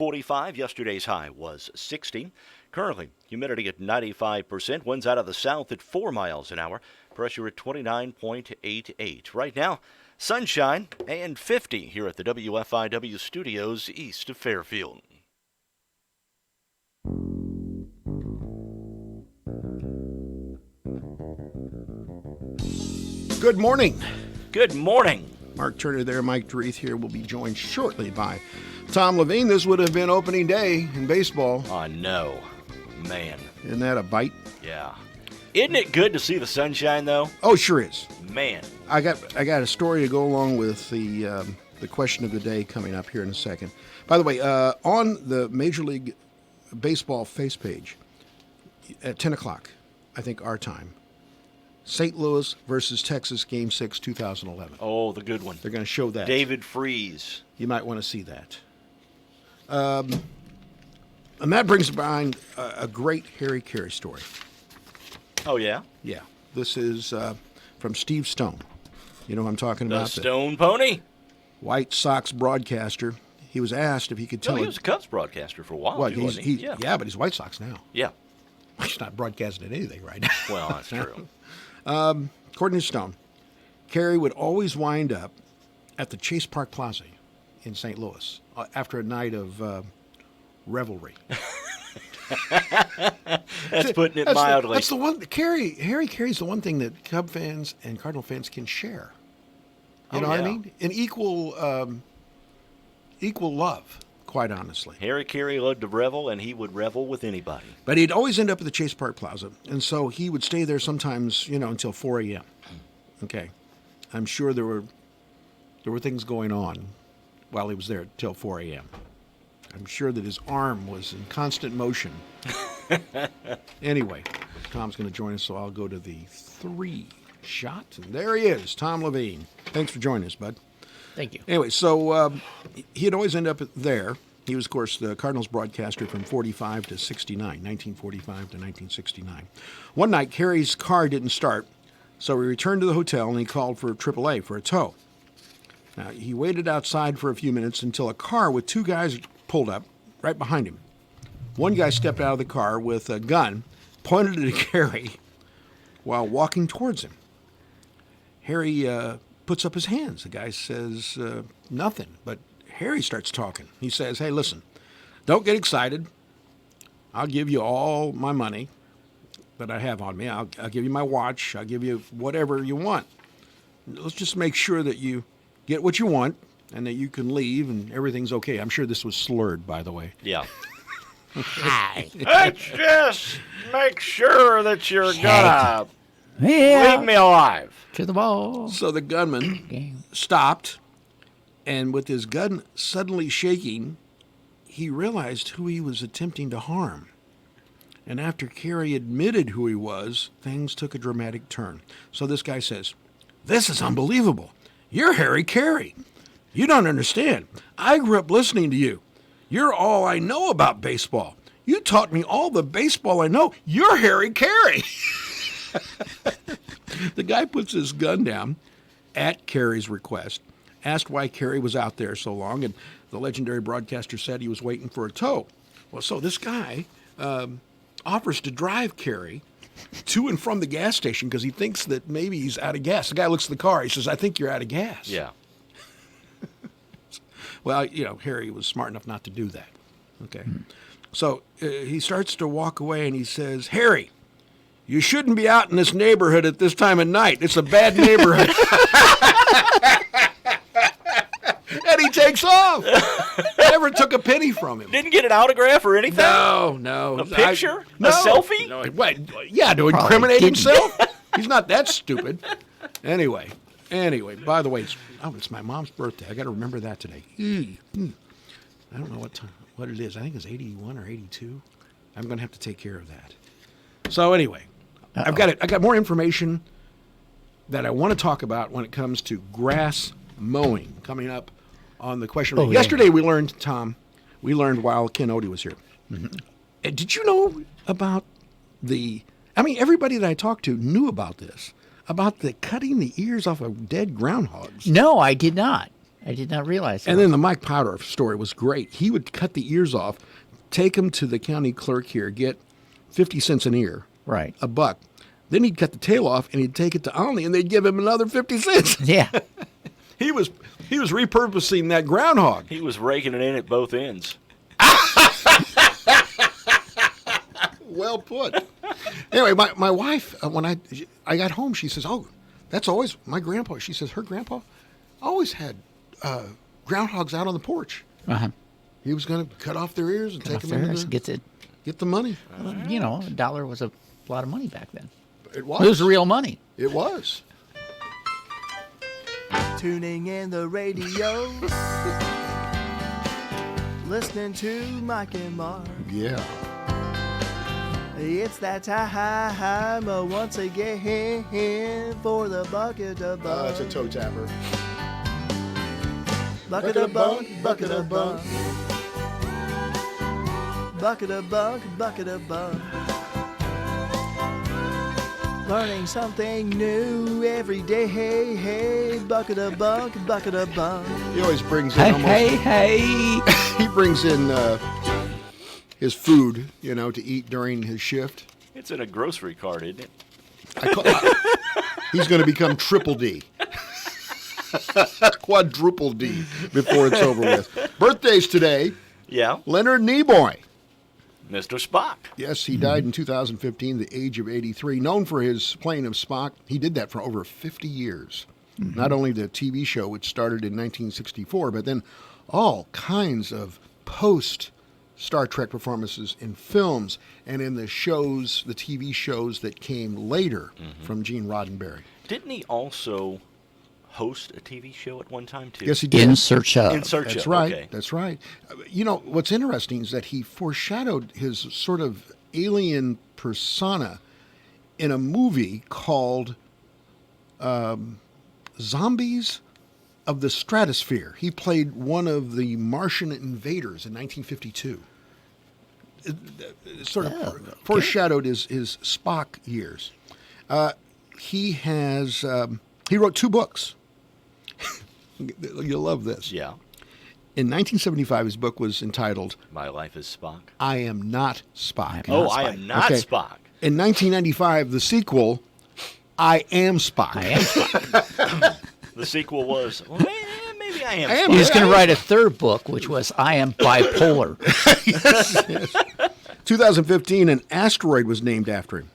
45. Yesterday's high was 60. Currently, humidity at 95%. Winds out of the south at 4 miles an hour. Pressure at 29.88. Right now, sunshine and 50 here at the WFIW studios east of Fairfield. Good morning. Good morning. Mark Turner there, Mike Dreeth here. We'll be joined shortly by Tom Levine. This would have been opening day in baseball. I know. Man. Isn't that a bite? Yeah. Isn't it good to see the sunshine, though? Oh, sure is. Man. I got a story to go along with the question of the day coming up here in a second. By the way, on the Major League Baseball face page at 10 o'clock, I think our time, St. Louis versus Texas, Game 6, 2011. Oh, the good one. They're going to show that. David Freese. You might want to see that. And that brings to mind a great Harry Carey story. Oh, yeah? Yeah. This is from Steve Stone. You know who I'm talking The about? Stone Pony? White Sox broadcaster. He was asked if he could tell He was a Cubs broadcaster for a while, well, wasn't he? Yeah, but he's White Sox now. Yeah. He's not broadcasting anything right now. Well, that's true. According to Stone, Carey would always wind up at the Chase Park Plaza in St. Louis after a night of revelry. That's putting it mildly. That's the one. Harry Carey's the one thing that Cub fans and Cardinal fans can share. You know what I mean? An equal love, quite honestly. Harry Carey loved to revel, and he would revel with anybody. But he'd always end up at the Chase Park Plaza, and so he would stay there sometimes, until 4 a.m. Okay, I'm sure there were things going on while he was there till 4 a.m. I'm sure that his arm was in constant motion. Anyway, Tom's going to join us, so I'll go to the 3 shot, and there he is, Tom Levine. Thanks for joining us, bud. Thank you. Anyway, so he'd always end up there. He was, of course, the Cardinals broadcaster from 45 to 69, 1945 to 1969. One night, Carey's car didn't start, so he returned to the hotel and he called for AAA for a tow. Now, he waited outside for a few minutes until a car with 2 guys pulled up right behind him. One guy stepped out of the car with a gun, pointed it at Carey while walking towards him. Harry puts up his hands. The guy says nothing, but Harry starts talking. He says, "Hey, listen, don't get excited. I'll give you all my money that I have on me. I'll give you my watch. I'll give you whatever you want. Let's just make sure that you get what you want and that you can leave and everything's okay." I'm sure this was slurred, by the way. Yeah. Hi. Let's just make sure that you're gonna Yeah. leave me alive. To the ball. So the gunman stopped, and with his gun suddenly shaking, he realized who he was attempting to harm. And after Carey admitted who he was, things took a dramatic turn. So this guy says, "This is unbelievable. You're Harry Carey. You don't understand. I grew up listening to you. You're all I know about baseball. You taught me all the baseball I know. You're Harry Carey." The guy puts his gun down at Carey's request, asked why Carey was out there so long, and the legendary broadcaster said he was waiting for a tow. Well, so this guy offers to drive Carey to and from the gas station because he thinks that maybe he's out of gas. The guy looks at the car. He says, "I think you're out of gas." Yeah. Well, Harry was smart enough not to do that. Okay. So he starts to walk away, and he says, "Harry, you shouldn't be out in this neighborhood at this time of night. It's a bad neighborhood." And he takes off. Never took a penny from him. Didn't get an autograph or anything? No. A picture? No. A selfie? No, what? Yeah, to incriminate himself? He's not that stupid. Anyway, by the way, it's my mom's birthday. I got to remember that today. I don't know what it is. I think it's 81 or 82. I'm going to have to take care of that. So anyway, I got more information that I want to talk about when it comes to grass mowing coming up on the question. Oh, yeah. Yesterday we learned, Tom, while Ken Odie was here. Mm-hmm. Did you know about everybody that I talked to knew about this, about the cutting the ears off of dead groundhogs. No, I did not. I did not realize that. And then the Mike Powder story was great. He would cut the ears off, take them to the county clerk here, get 50 cents an ear, Right. a buck. Then he'd cut the tail off and he'd take it to Olney and they'd give him another 50 cents. Yeah. He was repurposing that groundhog. He was raking it in at both ends. Well put. Anyway, my wife, when I got home, she says, "Oh, that's always my grandpa." She says her grandpa always had groundhogs out on the porch. Uh-huh. He was going to cut off their ears and take them in Upstairs, gets it. get the money. You know, $1 was a lot of money back then. It was. It was real money. It was. Tuning in the radio, listening to Mike and Mark. Yeah. It's that time once again for the bucket of bunk. It's a toe tapper. Bucket of bunk, bucket of bunk. Bucket of bunk, bucket of bunk. Learning something new every day. Hey, bucket of bunk, bucket of bunk. He always brings in Hey. he brings in his food, to eat during his shift. It's in a grocery cart, isn't it? He's going to become triple D. Quadruple D before it's over with. Birthdays today. Yeah. Leonard Nimoy. Mr. Spock. Yes, he died in 2015, the age of 83. Known for his playing of Spock, he did that for over 50 years. Not only the TV show, which started in 1964, but then all kinds of post-Star Trek performances in films and in the shows, the TV shows that came later from Gene Roddenberry. Didn't he also host a TV show at one time, too? Yes, he did. In Search of. In Search That's of, right. okay. That's right. What's interesting is that he foreshadowed his sort of alien persona in a movie called Zombies of the Stratosphere. He played one of the Martian invaders in 1952. It sort of foreshadowed his Spock years. He wrote 2 books. You'll love this. Yeah. In 1975, his book was entitled My Life as Spock. I Am Not Spock. I am not Okay. Spock. In 1995, the sequel, I Am Spock. I am Spock. The sequel was, well, maybe I am I am- Spock. He was going to write a 3rd book, which was I Am Bipolar. 2015, an asteroid was named after him.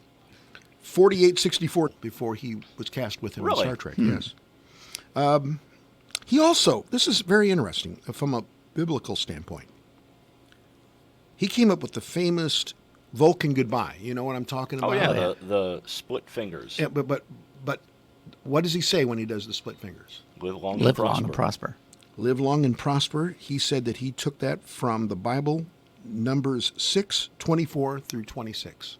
4864 before he was cast with him Really? in Star Trek, yes. He also, this is very interesting from a biblical standpoint. He came up with the famous Vulcan goodbye. You know what I'm talking Oh, about? yeah, the split fingers. Yeah, but what does he say when he does the split fingers? Live long Live and prosper. long and prosper. Live long and prosper. He said that he took that from the Bible, Numbers 6:24 through 26.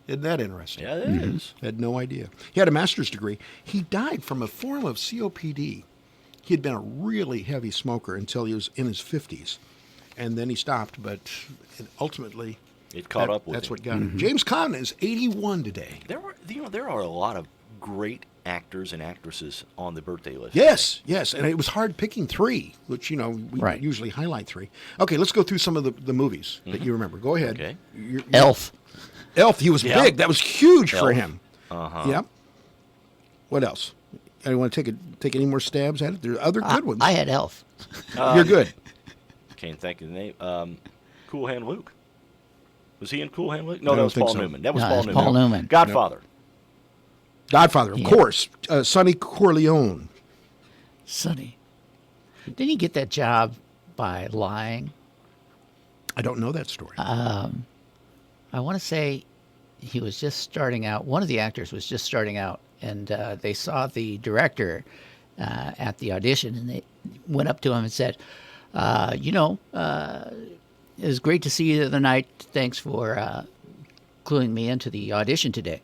Isn't that interesting? Yeah, it is. Had no idea. He had a master's degree. He died from a form of COPD. He had been a really heavy smoker until he was in his 50s. And then he stopped, but ultimately It caught up with that's him. what got him. James Caan is 81 today. There are a lot of great actors and actresses on the birthday list. Yes, and it was hard picking 3, which, we Right. usually highlight 3. Okay, let's go through some of the movies that you remember. Go ahead. Okay. Elf. Elf, he was Yeah. big. That was huge for Elf. him. Uh-huh. Yep. What else? I want to take any more stabs at it? There are other good ones. I had Elf. You're good. Can't think of the name. Cool Hand Luke. Was he in Cool Hand Luke? No, I that don't was think Paul so. Newman. That was No, Paul that's Newman. Paul Newman. Godfather. Godfather, of Yeah. course. Sonny Corleone. Sonny. Didn't he get that job by lying? I don't know that story. I want to say he was just starting out. One of the actors was just starting out, and they saw the director at the audition, and they went up to him and said, it was great to see you the other night. Thanks for cluing me into the audition today,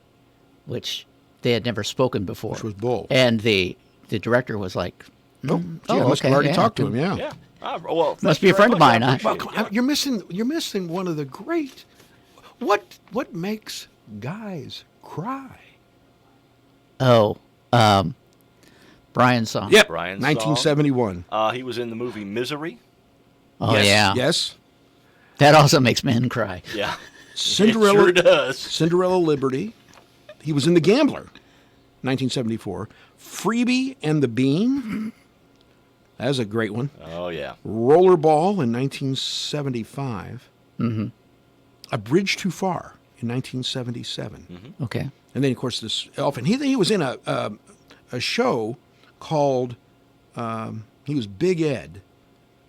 which they had never spoken before. Which was bull. And the director was like, Gee, I must have already talked to him, yeah. Yeah. Well, Must thank be a you very friend of much. mine, I huh? appreciate Well, it. come on, you're missing one of the great. What makes guys cry? oh, Brian song. Yep. Brian's 1971. He was in the movie Misery. Oh, yes. yeah. Yes. That also makes men cry. Yeah. Cinderella. It sure does. Cinderella Liberty. He was in The Gambler, 1974. Freebie and the Bean. That was a great one. Oh, yeah. Rollerball in 1975. Mm-hmm. A Bridge Too Far in 1977. Mm-hmm. Okay. And then, of course, this elf. And he was in a show called, he was Big Ed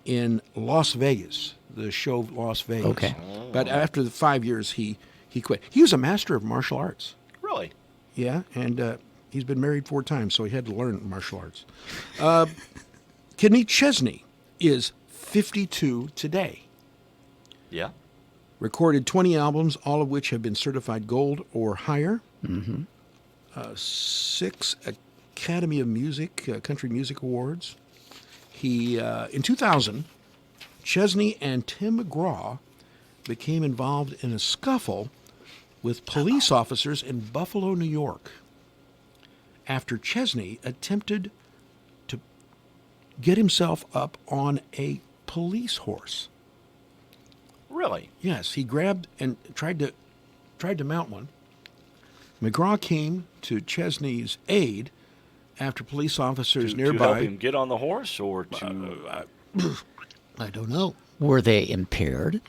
in Las Vegas, the show Las Vegas. Okay. But after the 5 years, he quit. He was a master of martial arts. Really? Yeah, and he's been married 4 times, so he had to learn martial arts. Kenny Chesney is 52 today. Yeah. Recorded 20 albums, all of which have been certified gold or higher. Mm-hmm. 6 Academy of Music, Country Music Awards. He, in 2000, Chesney and Tim McGraw became involved in a scuffle with police officers in Buffalo, New York, after Chesney attempted to get himself up on a police horse. Really? Yes, he grabbed and tried to mount one. McGraw came to Chesney's aid after police officers To help nearby. him get on the horse or to... I don't know. Were they impaired?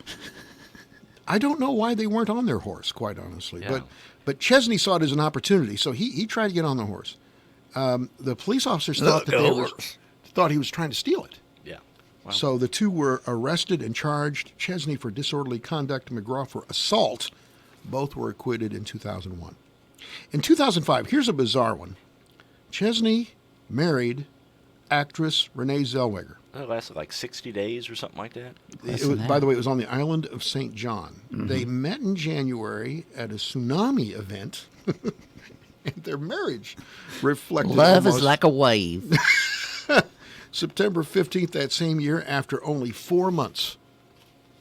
I don't know why they weren't on their horse, quite honestly. Yeah. But Chesney saw it as an opportunity, so he tried to get on the horse. The police officers thought thought he was trying to steal it. Yeah. Wow. So the two were arrested and charged. Chesney for disorderly conduct, McGraw for assault. Both were acquitted in 2001. In 2005, here's a bizarre one. Chesney married actress Renee Zellweger. That lasted like 60 days or something like that. By the way, it was on the island of St. John. Mm-hmm. They met in January at a tsunami event, and their marriage reflected Love almost is like a wave. September 15th that same year, after only 4 months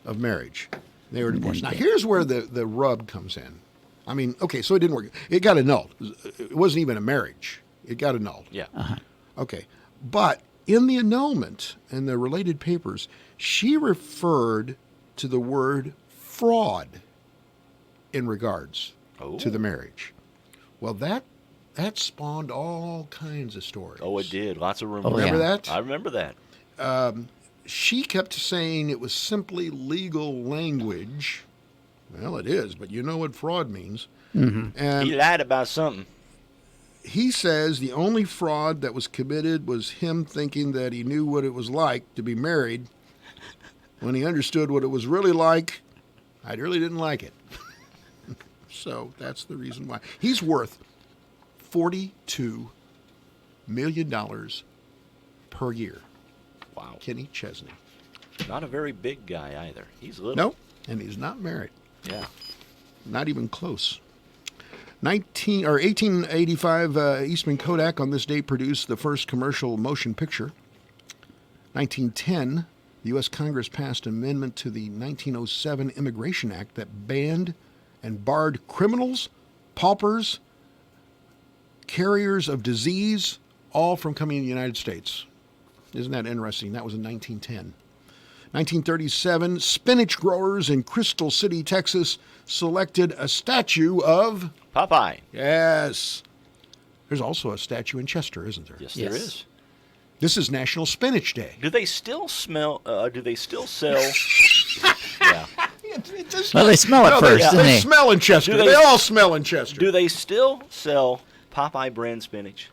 of marriage. They were divorced. Now, here's where the rub comes in. I mean, okay, so it didn't work. It got annulled. It wasn't even a marriage. It got annulled. Yeah. Okay. But in the annulment and the related papers, she referred to the word fraud in regards to the marriage. Well, that spawned all kinds of stories. Oh, it did. Lots of rumors. Oh, Remember yeah. that? I remember that. She kept saying it was simply legal language. Well, it is, but you know what fraud means. Mm-hmm. And He lied about something. he says the only fraud that was committed was him thinking that he knew what it was like to be married. When he understood what it was really like, I really didn't like it. So that's the reason why. He's worth $42 million per year. Wow. Kenny Chesney. Not a very big guy either. He's little. Nope. And he's not married. Yeah. Not even close. 1885, Eastman Kodak on this date produced the first commercial motion picture. 1910, the U.S. Congress passed an amendment to the 1907 Immigration Act that banned and barred criminals, paupers, carriers of disease, all from coming to the United States. Isn't that interesting? That was in 1910. 1937, spinach growers in Crystal City, Texas, selected a statue of... Popeye. Yes. There's also a statue in Chester, isn't there? Yes, there Yes. is. This is National Spinach Day. Do they still smell? Do they still sell? Yeah. Well, they smell it first, they didn't they? smell in Chester. Do They, they- all smell in Chester. Do they still sell Popeye brand spinach?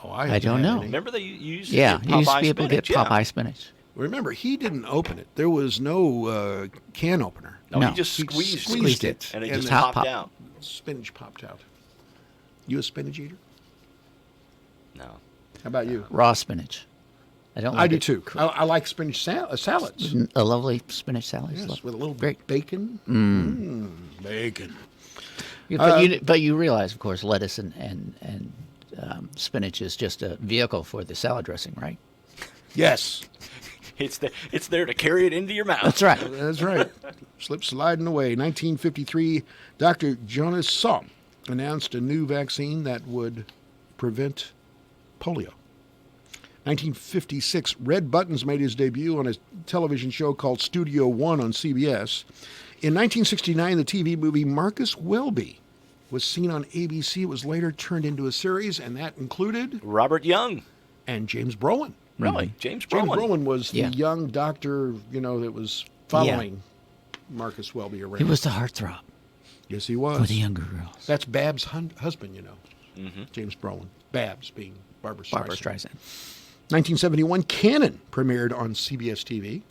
Oh, I don't know. Remember they used to Yeah, get you used to Popeye be able to get spinach? Popeye spinach. Remember, he didn't open it. There was no can opener. No, No. he just He squeezed it, and it and just then popped pop. out. Spinach popped out. You a spinach eater? No. How about you? Raw spinach. I don't. I Like do it. too. I like spinach salads. A lovely spinach salad. is Yes, lovely. with a little Great. bacon. Bacon. But you realize, of course, lettuce and spinach is just a vehicle for the salad dressing, right? Yes, It's there to carry it into your mouth. That's right. that's right. Slip sliding away. 1953, Dr. Jonas Salk announced a new vaccine that would prevent polio. 1956, Red Buttons made his debut on a television show called Studio One on CBS. In 1969, the TV movie Marcus Welby was seen on ABC. It was later turned into a series, and that included Robert Young. and James Brolin. Really? James James Brolin. Brolin was the Yeah. young doctor, that was following Marcus Welby around. He was the heartthrob Yes, he was. for the younger girls. That's Babs' husband, James Brolin. Babs being Barbara Streisand. Barbara Streisand. 1971, Cannon premiered on CBS TV.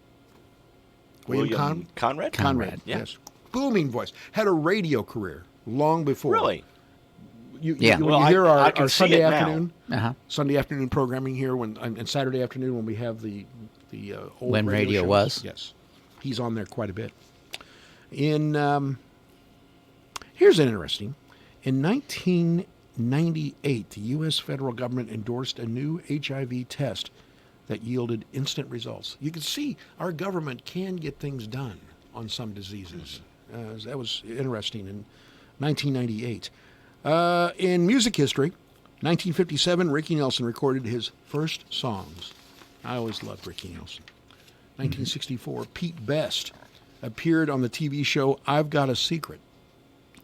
William Conrad? Conrad, Yeah. yes. Booming voice. Had a radio career long before. Really? You, Yeah. When Well, you hear I our can see Sunday it now. afternoon, Uh-huh. Sunday afternoon programming here, and Saturday afternoon when we have the old When radio shows. was. Yes, he's on there quite a bit. Here's an interesting. In 1998, the U.S. federal government endorsed a new HIV test that yielded instant results. You can see our government can get things done on some diseases. That was interesting in 1998. In music history, 1957, Ricky Nelson recorded his first songs. I always loved Ricky Nelson. 1964, Pete Best appeared on the TV show I've Got a Secret.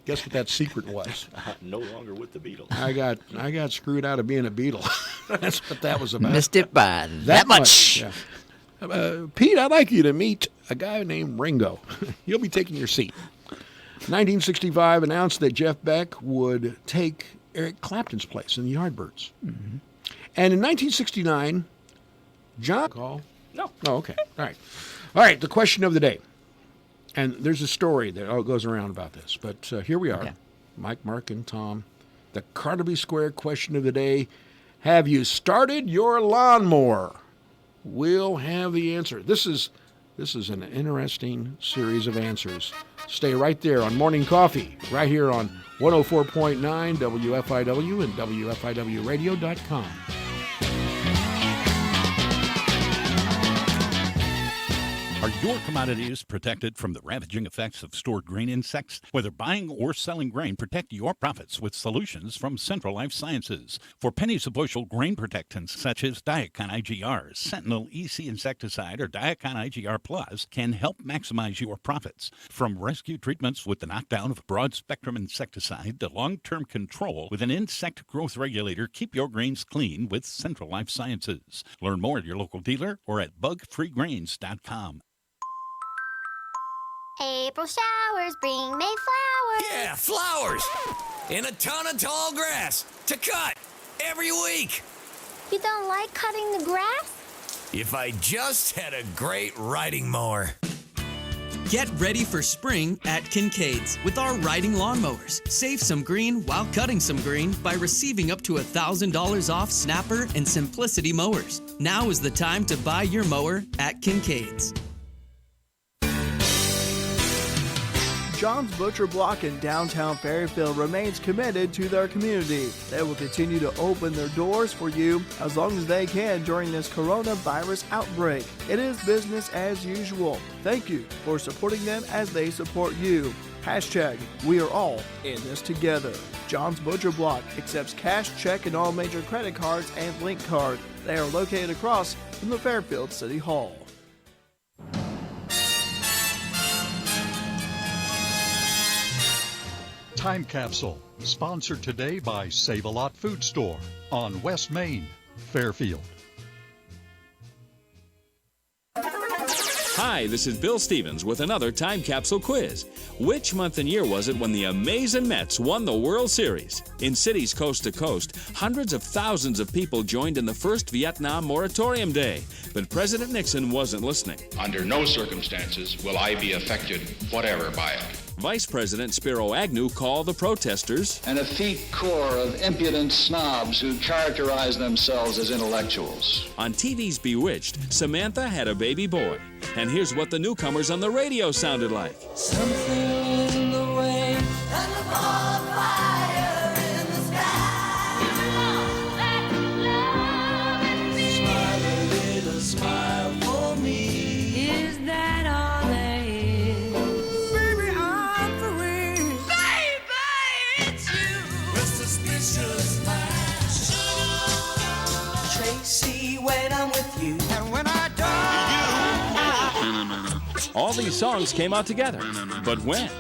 Guess what that secret was? No longer with the Beatles. I got screwed out of being a Beatle. That's what that was about. Missed it by that much. Yeah. Pete, I'd like you to meet a guy named Ringo. He'll be taking your seat. 1965 announced that Jeff Beck would take Eric Clapton's place in the Yardbirds. And in 1969, John call. No. Oh, okay. All right. All right. The question of the day. And there's a story that goes around about this. But here we are. Okay. Mike, Mark, and Tom. The Carnaby Square question of the day. Have you started your lawnmower? We'll have the answer. This is an interesting series of answers. Stay right there on Morning Coffee, right here on 104.9 WFIW and WFIWradio.com. Are your commodities protected from the ravaging effects of stored grain insects? Whether buying or selling grain, protect your profits with solutions from Central Life Sciences. For pennies a bushel, grain protectants such as Diacon IGR, Sentinel EC Insecticide, or Diacon IGR Plus can help maximize your profits. From rescue treatments with the knockdown of broad-spectrum insecticide to long-term control with an insect growth regulator, keep your grains clean with Central Life Sciences. Learn more at your local dealer or at bugfreegrains.com. April showers bring May flowers. Yeah, flowers! And a ton of tall grass to cut every week. You don't like cutting the grass? If I just had a great riding mower. Get ready for spring at Kincaid's with our riding lawnmowers. Save some green while cutting some green by receiving up to $1,000 off Snapper and Simplicity mowers. Now is the time to buy your mower at Kincaid's. John's Butcher Block in downtown Fairfield remains committed to their community. They will continue to open their doors for you as long as they can during this coronavirus outbreak. It is business as usual. Thank you for supporting them as they support you. Hashtag, we are all in this together. John's Butcher Block accepts cash, check, and all major credit cards and link card. They are located across from the Fairfield City Hall. Time Capsule, sponsored today by Save-A-Lot Food Store on West Main, Fairfield. Hi, this is Bill Stevens with another Time Capsule quiz. Which month and year was it when the amazing Mets won the World Series? In cities coast to coast, hundreds of thousands of people joined in the first Vietnam Moratorium Day, but President Nixon wasn't listening. Under no circumstances will I be affected whatever by it. Vice President Spiro Agnew called the protesters an effete corps of impudent snobs who characterize themselves as intellectuals. On TV's Bewitched, Samantha had a baby boy. And here's what the newcomers on the radio sounded like. Something in the way and the ball of fire in the sky. Smile a little smile for me. Is that all there is? Baby, I'm for real. Baby, it's you. With suspicious minds. All these songs came out together. But when?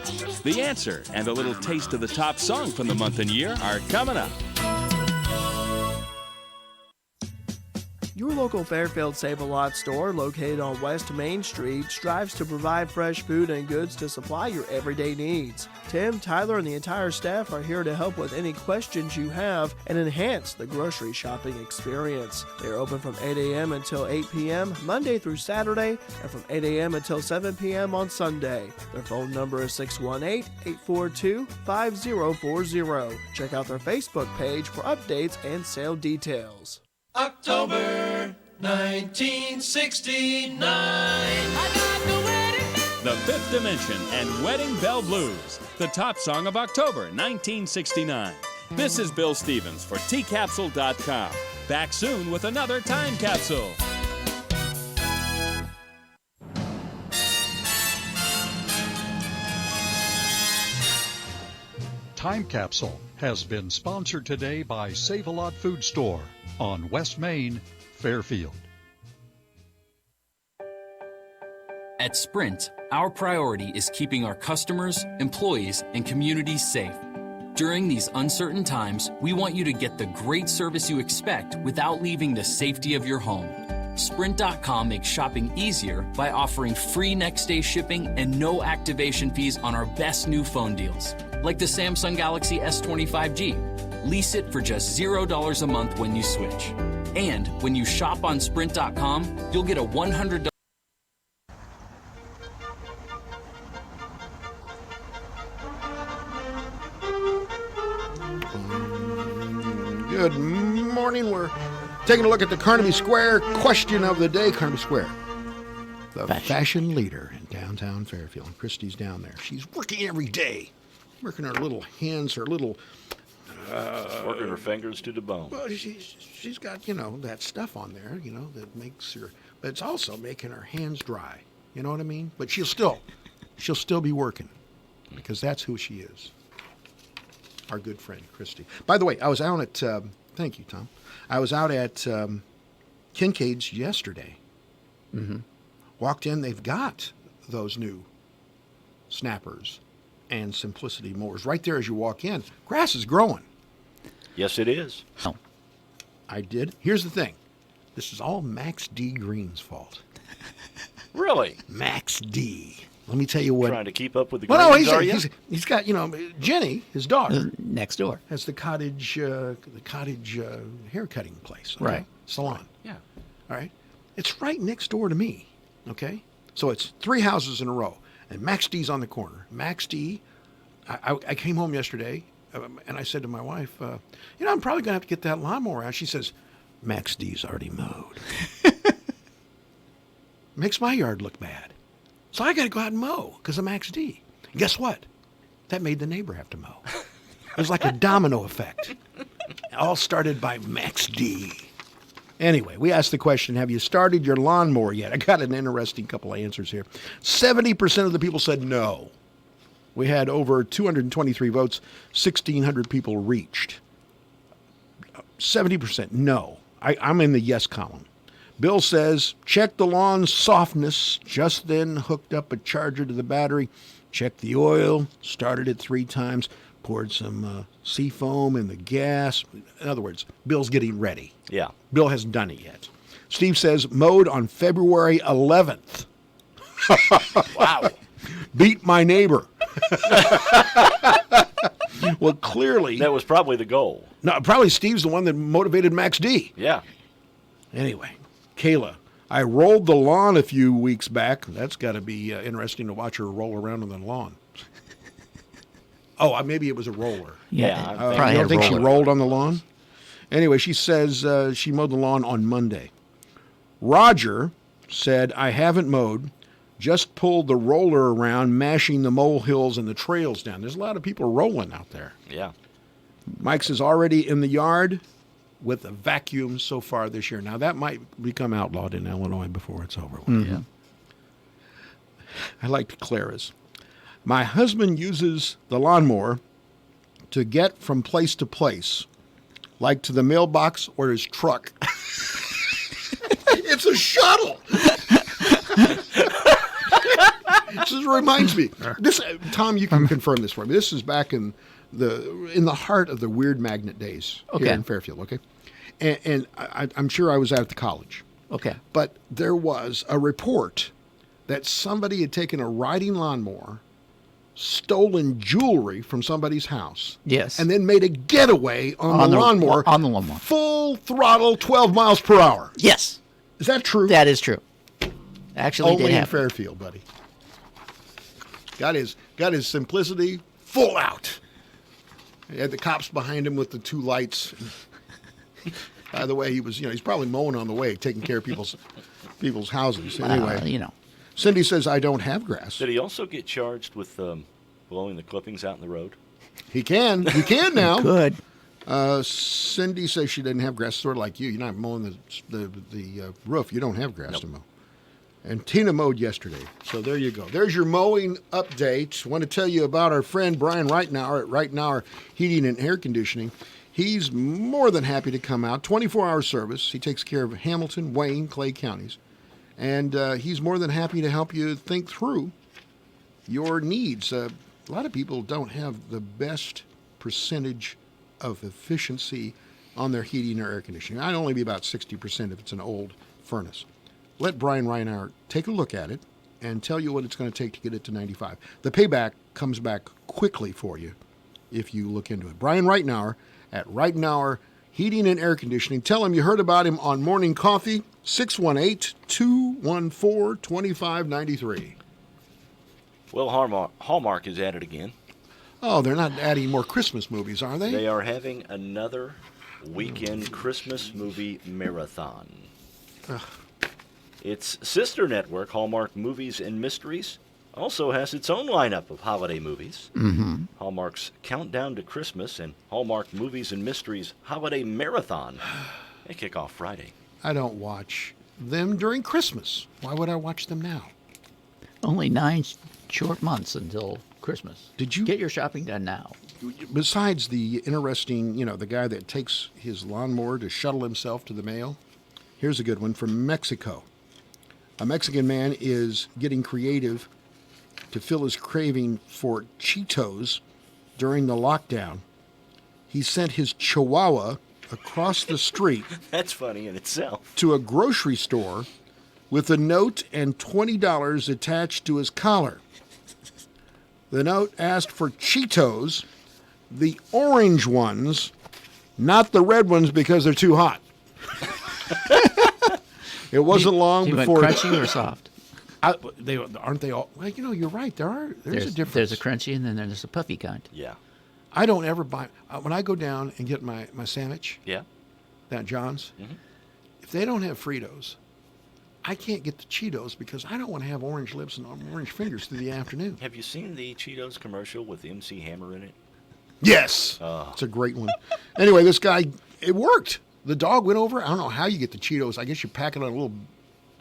The answer and a little taste of the top song from the month and year are coming up. Your local Fairfield Save-A-Lot store, located on West Main Street, strives to provide fresh food and goods to supply your everyday needs. Tim, Tyler, and the entire staff are here to help with any questions you have and enhance the grocery shopping experience. They are open from 8 a.m. until 8 p.m. Monday through Saturday and from 8 a.m. until 7 p.m. on Sunday. Their phone number is 618-842-5040. Check out their Facebook page for updates and sale details. October 1969. I got the wedding bell. The Fifth Dimension and Wedding Bell Blues, the top song of October 1969. This is Bill Stevens for tcapsule.com. Back soon with another Time Capsule. Time Capsule has been sponsored today by Save-A-Lot Food Store on West Main, Fairfield. At Sprint, our priority is keeping our customers, employees, and communities safe. During these uncertain times, we want you to get the great service you expect without leaving the safety of your home. Sprint.com makes shopping easier by offering free next-day shipping and no activation fees on our best new phone deals, like the Samsung Galaxy S25G. Lease it for just $0 a month when you switch. And when you shop on Sprint.com, you'll get a $100. Good morning. We're taking a look at the Carnaby Square question of the day. Carnaby Square, the fashion leader in downtown Fairfield. And Christy's down there. She's working every day, working her little hands, her little... working her fingers to the bone. Well, she's got, that stuff on there, that makes her... But it's also making her hands dry. You know what I mean? But she'll still be working because that's who she is. Our good friend, Christy. By the way, I was out at... thank you, Tom. I was out at Kincaid's yesterday. Mm-hmm. Walked in. They've got those new snappers and simplicity mowers right there as you walk in. Grass is growing. Yes, it is. Oh. I did. Here's the thing. This is all Max D. Green's fault. Really? Max D. Let me tell you what. Trying to keep up with the well, Greens, no, are you? He's got, Jenny, his daughter. Next door. Has the cottage hair cutting place. Okay? Right. Salon. Yeah. All right. It's right next door to me. Okay. So it's 3 houses in a row. And Max D's on the corner. Max D, I came home yesterday and I said to my wife, I'm probably going to have to get that lawnmower out. She says, Max D's already mowed. Makes my yard look bad. So I got to go out and mow because of Max D. And guess what? That made the neighbor have to mow. It was like a domino effect. All started by Max D. Anyway, we asked the question, have you started your lawnmower yet? I got an interesting couple of answers here. 70% of the people said no. We had over 223 votes. 1,600 people reached. 70% no. I'm in the yes column. Bill says, check the lawn softness. Just then hooked up a charger to the battery. Checked the oil. Started it 3 times. Poured some sea foam in the gas. In other words, Bill's getting ready. Yeah. Bill hasn't done it yet. Steve says, mowed on February 11th. Wow. Beat my neighbor. Well, clearly. That was probably the goal. No, probably Steve's the one that motivated Max D. Yeah. Anyway, Kayla, I rolled the lawn a few weeks back. That's got to be interesting to watch her roll around on the lawn. Oh, maybe it was a roller. Yeah. I don't think she rolled on the lawn. Anyway, she says she mowed the lawn on Monday. Roger said, I haven't mowed, just pulled the roller around, mashing the molehills and the trails down. There's a lot of people rolling out there. Yeah. Mike says already in the yard with a vacuum so far this year. Now, that might become outlawed in Illinois before it's over with. Mm-hmm. Yeah. I liked Clara's. My husband uses the lawnmower to get from place to place, like to the mailbox or his truck. It's a shuttle. This reminds me. This, Tom, you can confirm this for me. This is back in the heart of the weird magnet days here in Fairfield. Okay, and I'm sure I was at the college. Okay, but there was a report that somebody had taken a riding lawnmower, stolen jewelry from somebody's house. Yes. And then made a getaway on the lawnmower. On the lawnmower. Full throttle, 12 miles per hour. Yes. Is that true? That is true. Actually, only did in happen. Fairfield, buddy. Got his simplicity full out. He had the cops behind him with the two lights. By the way, he's probably mowing on the way, taking care of people's houses. Anyway, Cindy says, I don't have grass. Did he also get charged with blowing the clippings out in the road? He can. He can now. He could. Cindy says she doesn't have grass, sort of like you. You're not mowing the roof. You don't have grass to mow. And Tina mowed yesterday. So there you go. There's your mowing update. Want to tell you about our friend Brian Reitnauer at Reitnauer Heating and Air Conditioning. He's more than happy to come out. 24-hour service. He takes care of Hamilton, Wayne, Clay counties. And he's more than happy to help you think through your needs. A lot of people don't have the best percentage of efficiency on their heating or air conditioning. I'd only be about 60% if it's an old furnace. Let Brian Reitnauer take a look at it and tell you what it's going to take to get it to 95. The payback comes back quickly for you if you look into it. Brian Reitnauer at Reitnauer Heating and Air Conditioning. Tell him you heard about him on Morning Coffee, 618-214-2593. Well, Hallmark is at it again. Oh, they're not adding more Christmas movies, are they? They are having another weekend Christmas movie marathon. Its sister network, Hallmark Movies and Mysteries, also has its own lineup of holiday movies. Mm-hmm. Hallmark's Countdown to Christmas and Hallmark Movies and Mysteries Holiday Marathon. They kick off Friday. I don't watch them during Christmas. Why would I watch them now? Only 9 short months until Christmas. Did you get your shopping done now? Besides the interesting, the guy that takes his lawnmower to shuttle himself to the mail, here's a good one from Mexico. A Mexican man is getting creative to fill his craving for Cheetos during the lockdown. He sent his Chihuahua across the street. That's funny in itself. To a grocery store with a note and $20 attached to his collar. The note asked for Cheetos, the orange ones, not the red ones because they're too hot. It wasn't long you before. Went crunchy or soft? Aren't they all? Well, you're right. There's a difference. There's a crunchy and then there's a puffy kind. Yeah. I don't ever buy when I go down and get my sandwich. Yeah. Down at John's. Mm-hmm. If they don't have Fritos, I can't get the Cheetos because I don't want to have orange lips and orange fingers through the afternoon. Have you seen the Cheetos commercial with MC Hammer in it? Yes. It's a great one. Anyway, this guy, it worked. The dog went over. I don't know how you get the Cheetos. I guess you pack it on a little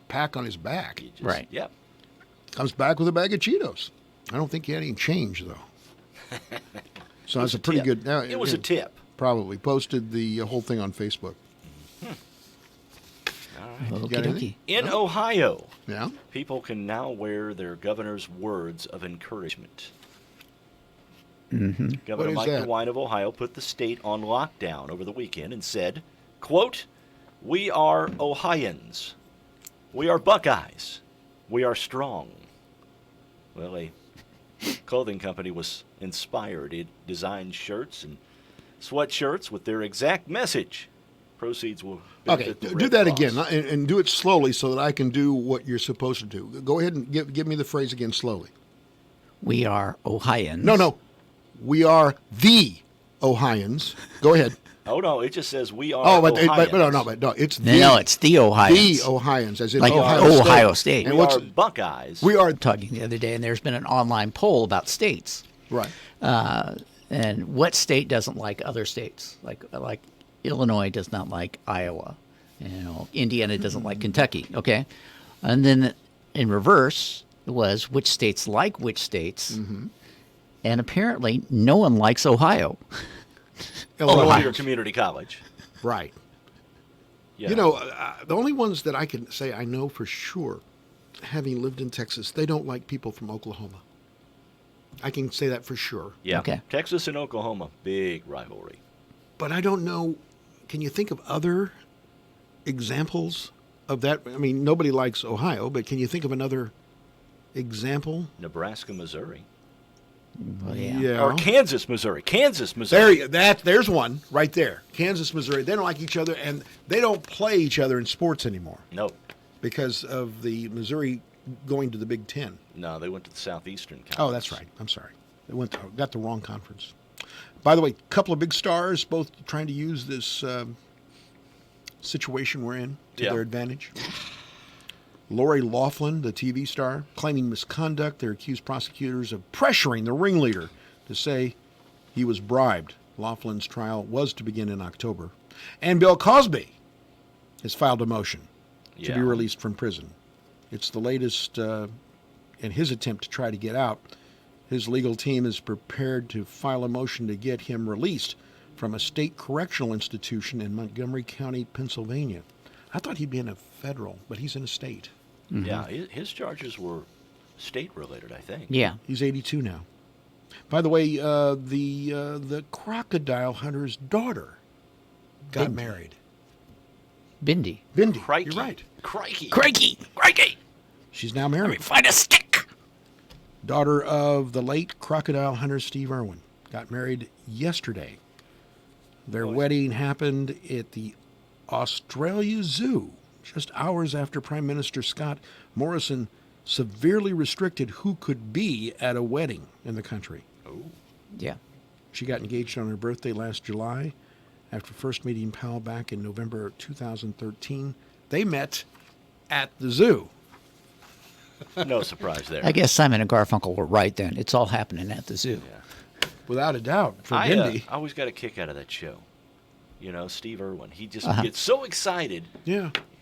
pack on his back. Right. Yep. Comes back with a bag of Cheetos. I don't think he had any change, though. So that's a pretty good. It was a tip. Probably. Posted the whole thing on Facebook. All right. Okey-dokey. In Ohio, yeah, people can now wear their governor's words of encouragement. Mm-hmm. Governor Mike DeWine of Ohio put the state on lockdown over the weekend and said, quote, "We are Ohioans. We are Buckeyes. We are strong." Well, a clothing company was inspired. It designed shirts and sweatshirts with their exact message. Proceeds will benefit the do Red that Cross. again and do it slowly so that I can do what you're supposed to do. Go ahead and give me the phrase again slowly. We are Ohioans. No. We are the Ohioans. Go ahead. Oh, no, it just says we are but Ohioans. no, it's the. No, it's the Ohioans. The Ohioans, as in like Ohio State. And we are Buckeyes. We are talking the other day, and there's been an online poll about states. Right. And what state doesn't like other states? Like Illinois does not like Iowa. Indiana doesn't like Kentucky. Okay. And then in reverse was which states like which states. Mm-hmm. And apparently no one likes Ohio. Illinois or community college. Right. Yeah. The only ones that I can say I know for sure having lived in Texas, they don't like people from Oklahoma. I can say that for sure. Yeah. Okay. Texas and Oklahoma, big rivalry. But I don't know. Can you think of other examples of that? I mean, nobody likes Ohio, but can you think of another example? Nebraska, Missouri. Well, yeah. Yeah. Or Kansas, Missouri. Kansas, Missouri. There's one right there. Kansas, Missouri. They don't like each other, and they don't play each other in sports anymore No. because of the Missouri going to the Big Ten. No, they went to the Southeastern Conference. Oh, that's right. I'm sorry. They got the wrong conference. By the way, a couple of big stars both trying to use this situation we're in to their advantage. Lori Loughlin, the TV star, claiming misconduct. They accused prosecutors of pressuring the ringleader to say he was bribed. Loughlin's trial was to begin in October. And Bill Cosby has filed a motion to be released from prison. It's the latest in his attempt to try to get out. His legal team is prepared to file a motion to get him released from a state correctional institution in Montgomery County, Pennsylvania. I thought he'd be in a federal, but he's in a state. Mm-hmm. Yeah, his charges were state-related, I think. Yeah. He's 82 now. By the way, the crocodile hunter's daughter got married. Bindi. Bindi. Crikey. You're right. Crikey. Crikey. Crikey. She's now married. Let me find a stick. Daughter of the late crocodile hunter Steve Irwin. Got married yesterday. Their wedding happened at the Australia Zoo just hours after Prime Minister Scott Morrison severely restricted who could be at a wedding in the country. Oh. Yeah. She got engaged on her birthday last July after first meeting Powell back in November 2013. They met at the zoo. No surprise there. I guess Simon and Garfunkel were right then. It's all happening at the zoo. Yeah. Without a doubt. For I Bindi. always got a kick out of that show. You know, Steve Irwin. He just Uh-huh. gets so excited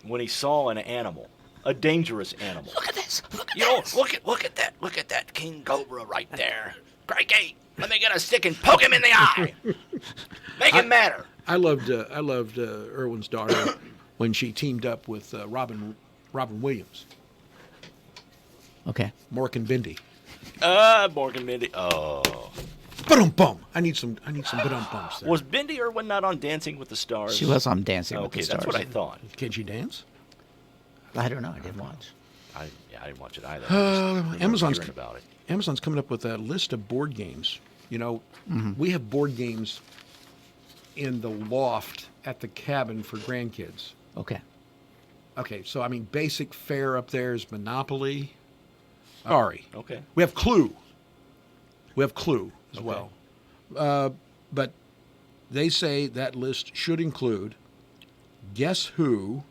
when he saw an animal, a dangerous animal. Look at this. Look at this. Look at that king cobra right there. Crikey! Let me get a stick and poke him in the eye. Make him matter. I loved Irwin's daughter when she teamed up with Robin Williams. Okay. Mork and Bindi. Morgan Mindy. Oh. Ba-dum-bum. I need some ba-dum-bums there. Was Bindi Irwin not on Dancing with the Stars? She was on Dancing with the Stars. Okay, that's what I thought. Can she dance? I don't know. I didn't watch. I didn't watch it either. I just remember Amazon's hearing about it. Amazon's coming up with a list of board games. You know, we have board games in the loft at the cabin for grandkids. Okay. Okay, so I mean, basic fare up there is Monopoly. Sorry. Okay. We have Clue. As well. But they say that list should include Guess Who,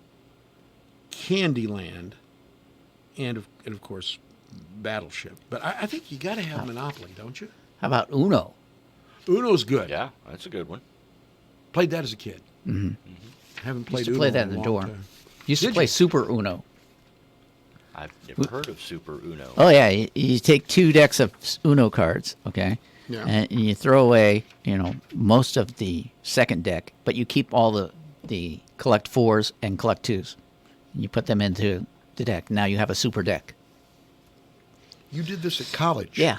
Candyland, and of course, Battleship. But I think you got to have Monopoly, don't you? How about Uno? Uno's good. Yeah, that's a good one. Played that as a kid. Mm-hmm. Haven't played Used to Uno play that in in a the long dorm. time. Used to Did play you? Super Uno. I've never heard of Super Uno. Oh yeah, you take 2 decks of Uno cards, okay, Yeah. and you throw away, most of the second deck, but you keep all the collect 4s and collect 2s. And you put them into the deck. Now you have a super deck. You did this at college. Yeah.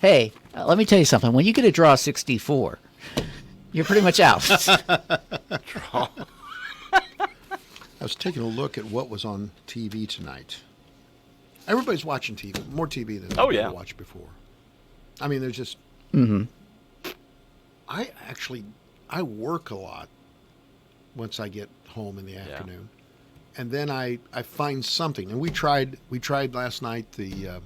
Hey, let me tell you something. When you get a draw 64, you're pretty much out. I was taking a look at what was on TV tonight. Everybody's watching TV, more TV than I've ever watched before. I mean, there's just. Mm-hmm. I work a lot once I get home in the afternoon, and then I find something. And we tried last night the.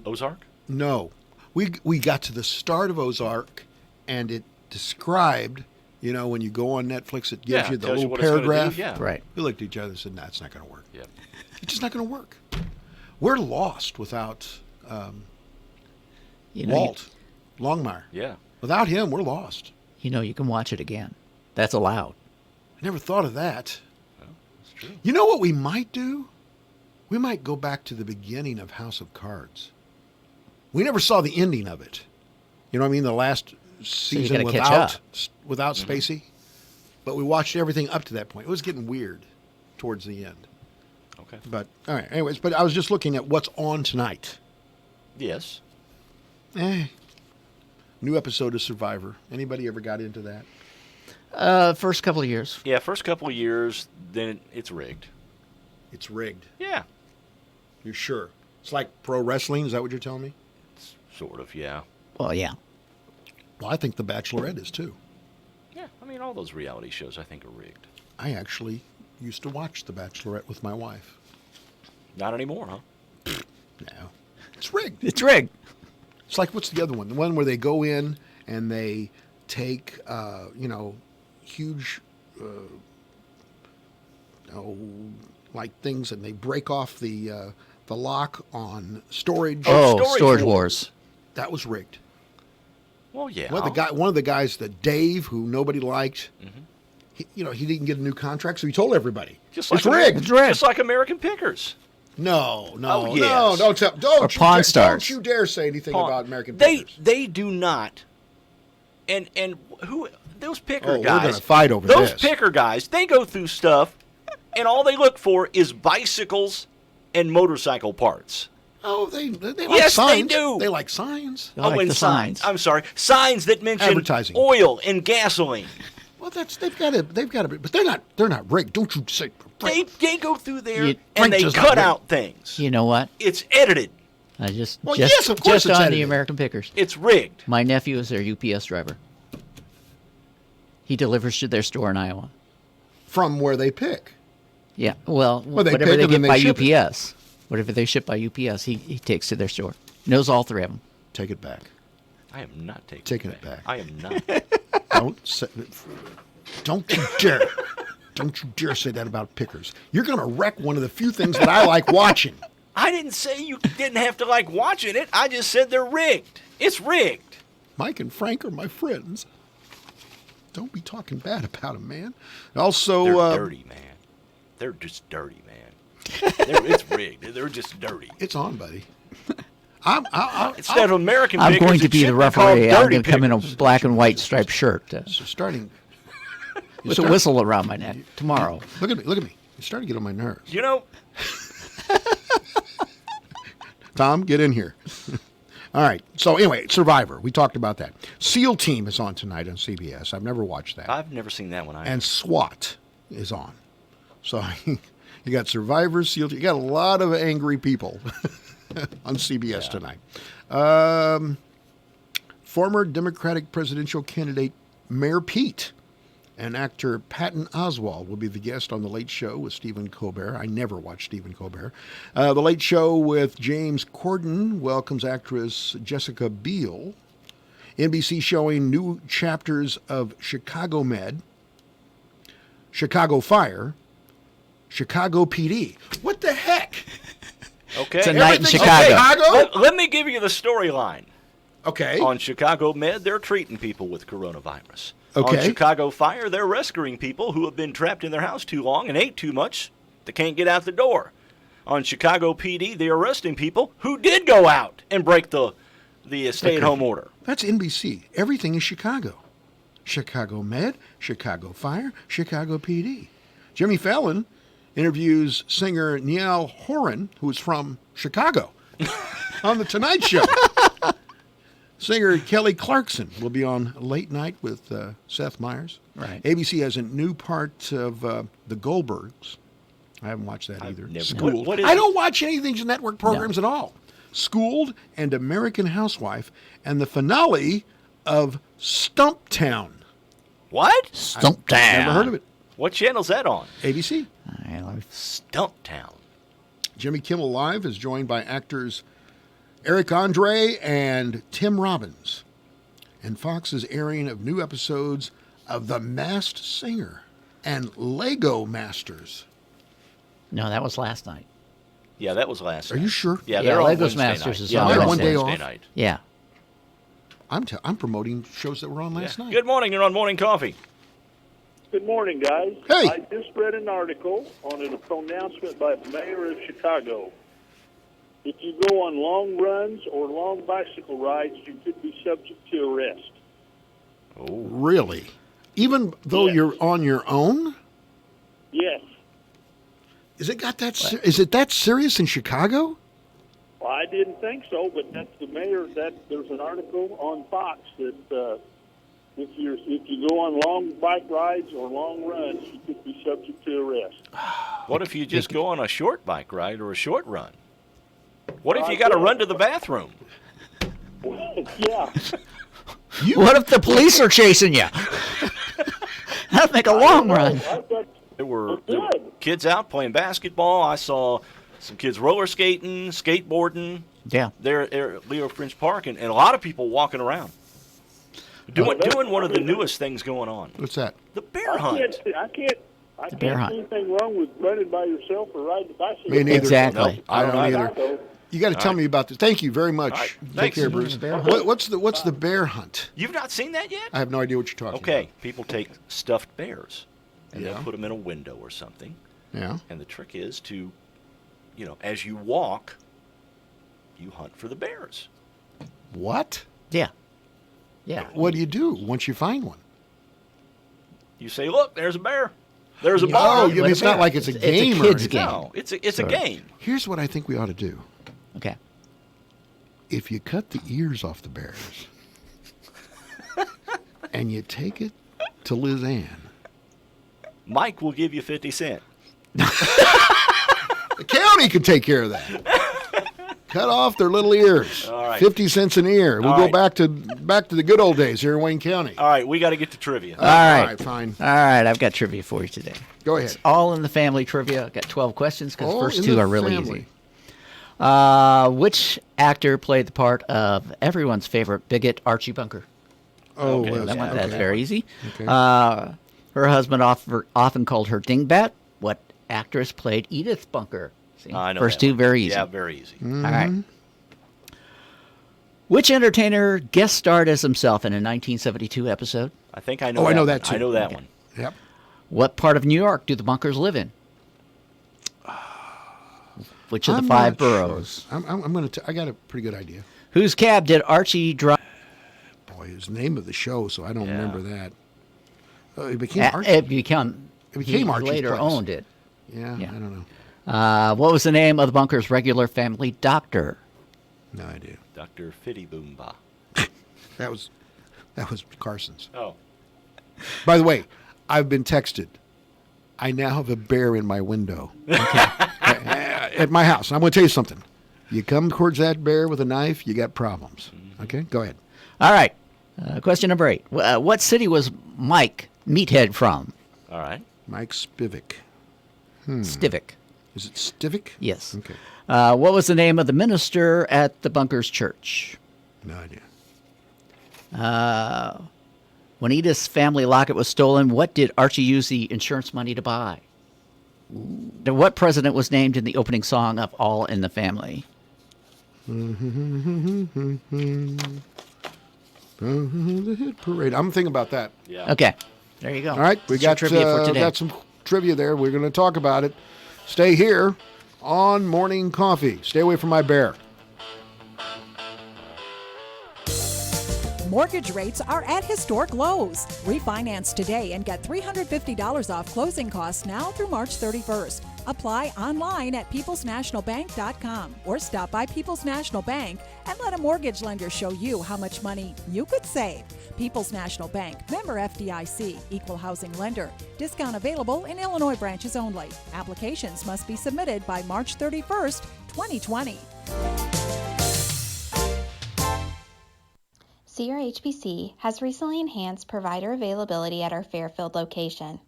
Ozark? No, we got to the start of Ozark, and it described. You know, when you go on Netflix, it gives you the little paragraph. Right. We looked at each other and said, "No, it's not going to work. Yeah. It's just not going to work. We're lost without Walt Longmire. Yeah. Without him, we're lost. You can watch it again. That's allowed. I never thought of that. Well, that's true. You know what we might do? We might go back to the beginning of House of Cards. We never saw the ending of it. You know what I mean? The last season without Spacey. But we watched everything up to that point. It was getting weird towards the end. Okay. But all right. Anyways, but I was just looking at what's on tonight. Yes. New episode of Survivor. Anybody ever got into that? First couple of years. Yeah, first couple of years, then it's rigged. It's rigged. Yeah. You're sure? It's like pro wrestling. Is that what you're telling me? Sort of, yeah. Well, yeah. Well, I think The Bachelorette is too. Yeah, I mean, all those reality shows I think are rigged. I actually used to watch The Bachelorette with my wife. Not anymore, huh? No. It's rigged. It's rigged. It's like, what's the other one? The one where they go in and they take, huge, like things, and they break off the lock on storage. Oh, Storage Wars. That was rigged. Well, yeah. One of the guys, that Dave, who nobody liked, he didn't get a new contract, so he told everybody. Just like it's rigged. It's rigged. Oh, Just like American Pickers. No, Oh, yes. don't Pawn Stars. Don't you dare say anything about American Pickers. They do not. And who those picker Oh, guys? we're gonna fight over those this. picker guys. They go through stuff, and all they look for is bicycles and motorcycle parts. Oh, they like Yes, they signs. do. They like signs. I like and the signs. I'm sorry, signs that mention Advertising. oil and gasoline. Well, they've got to, but they're not rigged. Don't you say They go through there You- and they Frank's not cut rigged. out things. You know what? It's edited. I just Well, just, yes, of course just it's on edited. the American Pickers. It's rigged. My nephew is their UPS driver. He delivers to their store in Iowa. from where they pick. Yeah, well, they whatever pick they and then get they by ship it. UPS, whatever they ship by UPS, he takes to their store. Knows all three of them. Take it back. I am not Taking it back. I am not. Don't you dare. Don't you dare say that about pickers. You're going to wreck one of the few things that I like watching. I didn't say you didn't have to like watching it. I just said they're rigged. It's rigged. Mike and Frank are my friends. Don't be talking bad about them, man. Also, They're dirty, man. They're just dirty, man. It's rigged. They're just dirty. It's on, buddy. Instead of American I'm pickers, going to it be should the be called referee. I'm dirty going to come in a pickers. black and white striped shirt So starting with a whistle around my neck tomorrow. Look at me. You're starting to get on my nerves. You know, Tom, get in here. All right. So anyway, Survivor. We talked about that. SEAL Team is on tonight on CBS. I've never watched that. I've never seen that one either. And SWAT is on. So you got Survivor, SEAL Team. You got a lot of angry people on CBS tonight. Former Democratic presidential candidate Mayor Pete and actor Patton Oswalt will be the guest on The Late Show with Stephen Colbert. I never watched Stephen Colbert. The Late Show with James Corden welcomes actress Jessica Biel. NBC showing new chapters of Chicago Med, Chicago Fire, Chicago PD. What the heck? Okay. It's a night in Everything's Chicago. Let me give you the storyline. Okay. On Chicago Med, they're treating people with coronavirus. Okay. On Chicago Fire, they're rescuing people who have been trapped in their house too long and ate too much. They can't get out the door. On Chicago PD, they're arresting people who did go out and break the stay-at-home order. That's NBC. Everything is Chicago. Chicago Med, Chicago Fire, Chicago PD. Jimmy Fallon interviews singer Niall Horan, who is from Chicago, on The Tonight Show. Singer Kelly Clarkson will be on Late Night with Seth Meyers. Right. ABC has a new part of The Goldbergs. I haven't watched that either. never- Schooled. What is I it? don't watch any of these network programs at all. Schooled and American Housewife, and the finale of Stumptown. What? Stumptown. Never heard of it. What channel's that on? ABC. Stumptown. Jimmy Kimmel Live is joined by actors Eric Andre and Tim Robbins. And Fox is airing of new episodes of The Masked Singer and Lego Masters. No, that was last night. Yeah, that was last Are night. you sure? Yeah, Yeah, they're on Legos Wednesday Masters night. is yeah, on they're Wednesday. Wednesday One day off? night. Yeah. I'm promoting shows that were on last night. Good morning. You're on Morning Coffee. Good morning, guys. Hey. I just read an article on a pronouncement by the mayor of Chicago. If you go on long runs or long bicycle rides, you could be subject to arrest. Really? Even though Yes. you're on your own? Yes. Is it got that? Is it that serious in Chicago? Well, I didn't think so, but that's the mayor. There's an article on Fox that if you go on long bike rides or long runs, you could be subject to arrest. What if you just go on a short bike ride or a short run? What if you got to run to the bathroom? Yeah. What if the police are chasing you? That'd make a long run. There were kids out playing basketball. I saw some kids roller skating, skateboarding. Yeah. There at Leo Fringe Park, and a lot of people walking around. Doing one of the newest things going on. What's that? The bear hunt. I can't hunt. see anything wrong with running by yourself or riding a bicycle. Me neither. Exactly. Nope, I don't either. You got to tell me about this. Thank you very much. Take Thanks. care, Bruce. What's the bear hunt? You've not seen that yet? I have no idea what you're talking about. Okay, people take stuffed bears and they'll put them in a window or something. Yeah. And the trick is to, as you walk, you hunt for the bears. What? Yeah. Yeah. What do you do once you find one? You say, "Look, there's a bear. There's a bear." Oh, you mean it's not like it's a game it's a or kid's anything. game. No, it's a game. Here's what I think we ought to do. Okay. If you cut the ears off the bears and you take it to Liz Ann, Mike will give you 50 cents. the county can take care of that. Cut off their little ears. All right. 50 cents an ear. We'll All go right. back to the good old days here in Wayne County. All right, we got to get to trivia. All right. All right, fine. All right, I've got trivia for you today. Go ahead. It's all in the family trivia. I've got 12 questions because the All first in two the are really family. easy. Which actor played the part of everyone's favorite bigot, Archie Bunker? Oh, Okay, That's very easy. Okay. Her husband often called her Dingbat. What actress played Edith Bunker? See, I know first that two, one. very easy. Yeah, very easy. All right. Which entertainer guest starred as himself in a 1972 episode? I think I know. I know one. that too. I know that one. Yep. What part of New York do the Bunkers live in? Which of the I'm five not sure. boroughs? I'm going to. I got a pretty good idea. Whose cab did Archie drive? Boy, it's the name of the show, so I don't remember that. It became It became Archie's later place. owned it. Yeah, Yeah. I don't know. What was the name of the Bunkers' regular family doctor? No idea. Dr. Fitty Boomba. That was Carson's. Oh. By the way, I've been texted. I now have a bear in my window. At my house. I'm going to tell you something. You come towards that bear with a knife, you got problems. Okay, go ahead. All right. Question number 8. What city was Mike Meathead from? All right. Mike Spivak. Stivik. Is it Stivik? Yes. Okay. What was the name of the minister at the Bunkers Church? No idea. When Edith's family locket was stolen, what did Archie use the insurance money to buy? What president was named in the opening song of All in the Family? The hit parade. I'm thinking about that. Yeah. Okay. There you go. All right, we That's your got trivia for today. got some trivia there. We're going to talk about it. Stay here on Morning Coffee. Stay away from my bear. Mortgage rates are at historic lows. Refinance today and get $350 off closing costs now through March 31st. Apply online at peoplesnationalbank.com or stop by People's National Bank and let a mortgage lender show you how much money you could save. People's National Bank, member FDIC, equal housing lender. Discount available in Illinois branches only. Applications must be submitted by March 31st, 2020. CRHBC has recently enhanced provider availability at our Fairfield location.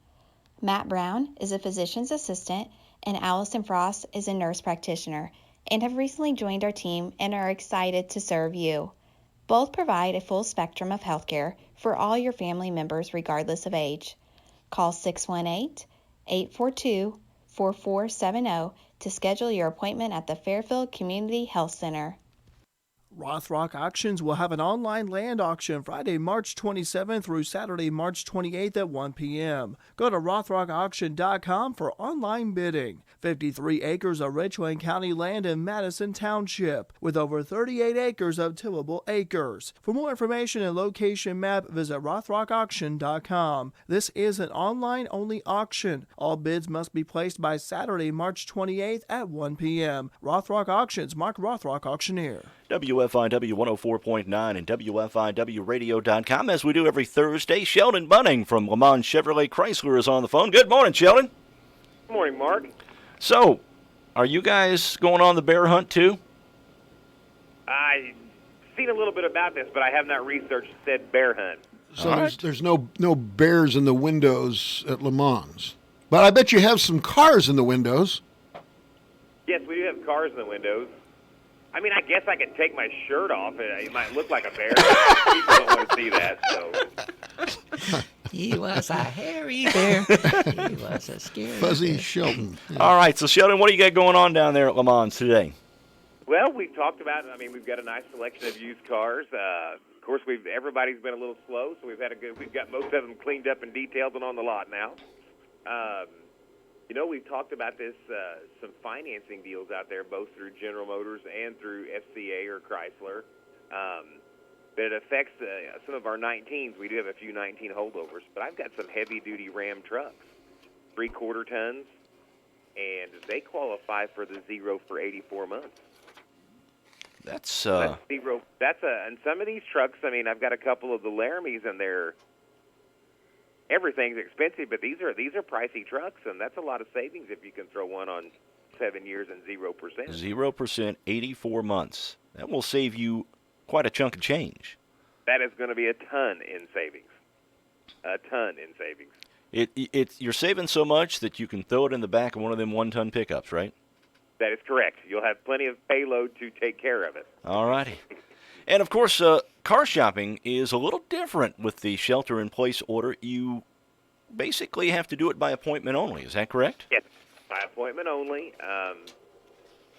Matt Brown is a physician's assistant and Allison Frost is a nurse practitioner and have recently joined our team and are excited to serve you. Both provide a full spectrum of healthcare for all your family members regardless of age. Call 618-842-4470 to schedule your appointment at the Fairfield Community Health Center. Rothrock Auctions will have an online land auction Friday, March 27th through Saturday, March 28th at 1 p.m. Go to rothrockauction.com for online bidding. 53 acres of Richland County land in Madison Township, with over 38 acres of tillable acres. For more information and location map, visit rothrockauction.com. This is an online-only auction. All bids must be placed by Saturday, March 28th at 1 p.m. Rothrock Auctions, Mark Rothrock, auctioneer. WFIW 104.9 and WFIWradio.com. As we do every Thursday, Sheldon Bunning from Le Mans Chevrolet Chrysler is on the phone. Good morning, Sheldon. Good morning, Mark. So, are you guys going on the bear hunt too? I've seen a little bit about this, but I have not researched said bear hunt. So there's no bears in the windows at Le Mans. But I bet you have some cars in the windows. Yes, we do have cars in the windows. I mean, I guess I could take my shirt off. It might look like a bear. People don't want to see that, so. He was a hairy bear. He was a scary Fuzzy bear. Sheldon. All right, so Sheldon, what do you got going on down there at Le Mans today? Well, we've talked about it. I mean, we've got a nice selection of used cars. Of course, everybody's been a little slow, so we've got most of them cleaned up and detailed and on the lot now. We've talked about this, some financing deals out there, both through General Motors and through FCA or Chrysler. But it affects some of our 19s. We do have a few 19 holdovers, but I've got some heavy-duty Ram trucks, 3/4 tons, and they qualify for the 0 for 84 months. That's zero. And some of these trucks, I mean, I've got a couple of the Laramies in there. Everything's expensive, but these are pricey trucks, and that's a lot of savings if you can throw one on 7 years and 0%. 0%, 84 months. That will save you quite a chunk of change. That is going to be a ton in savings. A ton in savings. You're saving so much that you can throw it in the back of one of them 1-ton pickups, right? That is correct. You'll have plenty of payload to take care of it. All righty. And, of course, car shopping is a little different with the shelter-in-place order. You basically have to do it by appointment only. Is that correct? Yes, by appointment only.